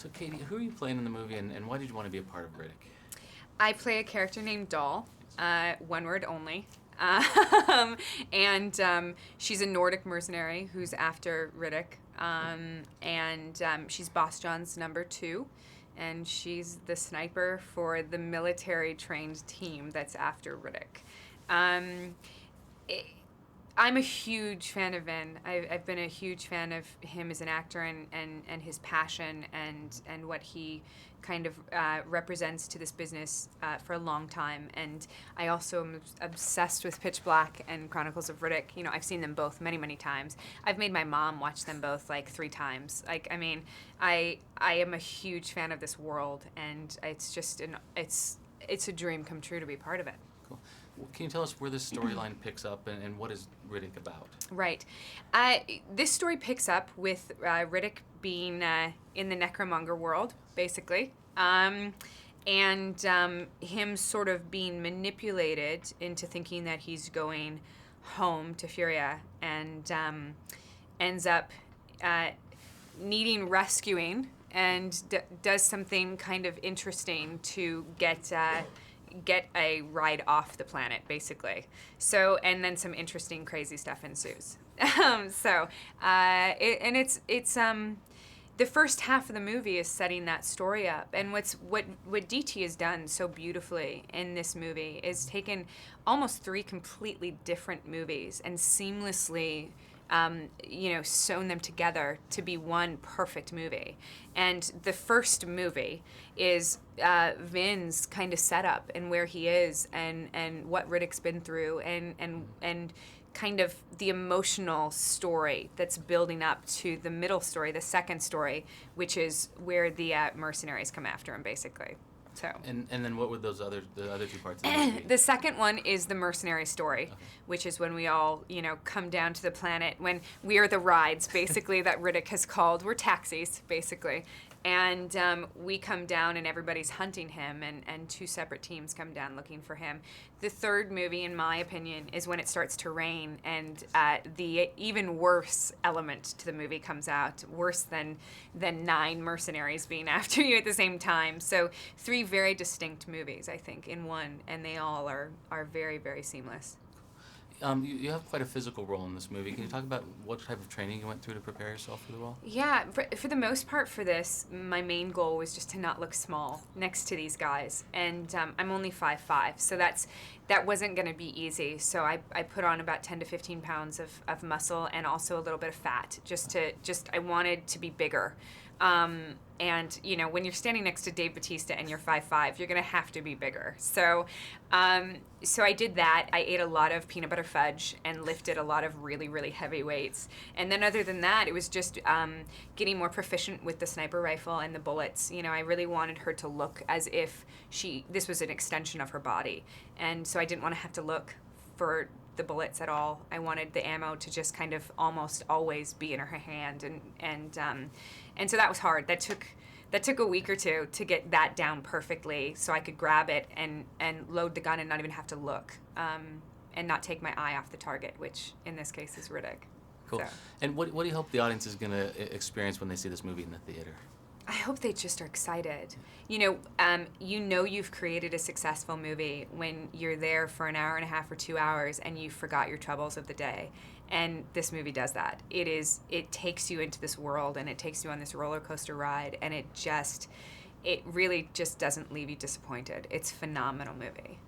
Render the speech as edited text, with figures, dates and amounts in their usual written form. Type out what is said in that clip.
So, Katie, who are you playing in the movie, and why did you want to be a part of Riddick? I play a character named Doll, one word only. And she's a Nordic mercenary who's after Riddick. And she's Boss John's number two. And she's the sniper for the military trained team that's after Riddick. Um, I'm a huge fan of Vin. I've been a huge fan of him as an actor and his passion and what he kind of represents to this business for a long time. And I also am obsessed with Pitch Black and Chronicles of Riddick. You know, I've seen them both many, many times. I've made my mom watch them both like 3 times. Like, I mean, I am a huge fan of this world, and it's just it's a dream come true to be part of it. Cool. Well, can you tell us where this storyline picks up, and what is Riddick about? Right. This story picks up with Riddick being in the necromonger world, basically, and him sort of being manipulated into thinking that he's going home to Furia, and ends up needing rescuing, and does something kind of interesting to get a ride off the planet, basically. So, and then some interesting, crazy stuff ensues. It's the first half of the movie is setting that story up. And what DT has done so beautifully in this movie is taken almost 3 completely different movies and seamlessly sewn them together to be one perfect movie. And the first movie is Vin's kind of setup and where he is and what Riddick's been through and kind of the emotional story that's building up to the middle story, the second story, which is where the mercenaries come after him, basically. So. And then what would the other 2 parts of the movie? The second one is the mercenary story, okay, which is when we all, come down to the planet, when we are the rides, basically, that Riddick has called. We're taxis, basically. And we come down and everybody's hunting him, and 2 separate teams come down looking for him. The third movie, in my opinion, is when it starts to rain, and the even worse element to the movie comes out, worse than 9 mercenaries being after you at the same time. So 3 very distinct movies, I think, in one, and they all are very, very seamless. You have quite a physical role in this movie. Can you talk about what type of training you went through to prepare yourself for the role? Yeah, for the most part for this, my main goal was just to not look small next to these guys. And I'm only 5'5", so that wasn't going to be easy. So I put on about 10 to 15 pounds of muscle and also a little bit of fat. I wanted to be bigger. And, when you're standing next to Dave Bautista and you're 5'5", you're going to have to be bigger. So I did that. I ate a lot of peanut butter fudge and lifted a lot of really, really heavy weights. And then other than that, it was just getting more proficient with the sniper rifle and the bullets. I really wanted her to look as if this was an extension of her body. And so I didn't want to have to look for the bullets at all. I wanted the ammo to just kind of almost always be in her hand, and so that was hard. That took a week or 2 to get that down perfectly, so I could grab it and load the gun and not even have to look, and not take my eye off the target, which in this case is Riddick. Cool. So. And what do you hope the audience is going to experience when they see this movie in the theater? I hope they just are excited. You've created a successful movie when you're there for an hour and a half or 2 hours and you forgot your troubles of the day. And this movie does that. It takes you into this world and it takes you on this roller coaster ride, and it really just doesn't leave you disappointed. It's a phenomenal movie.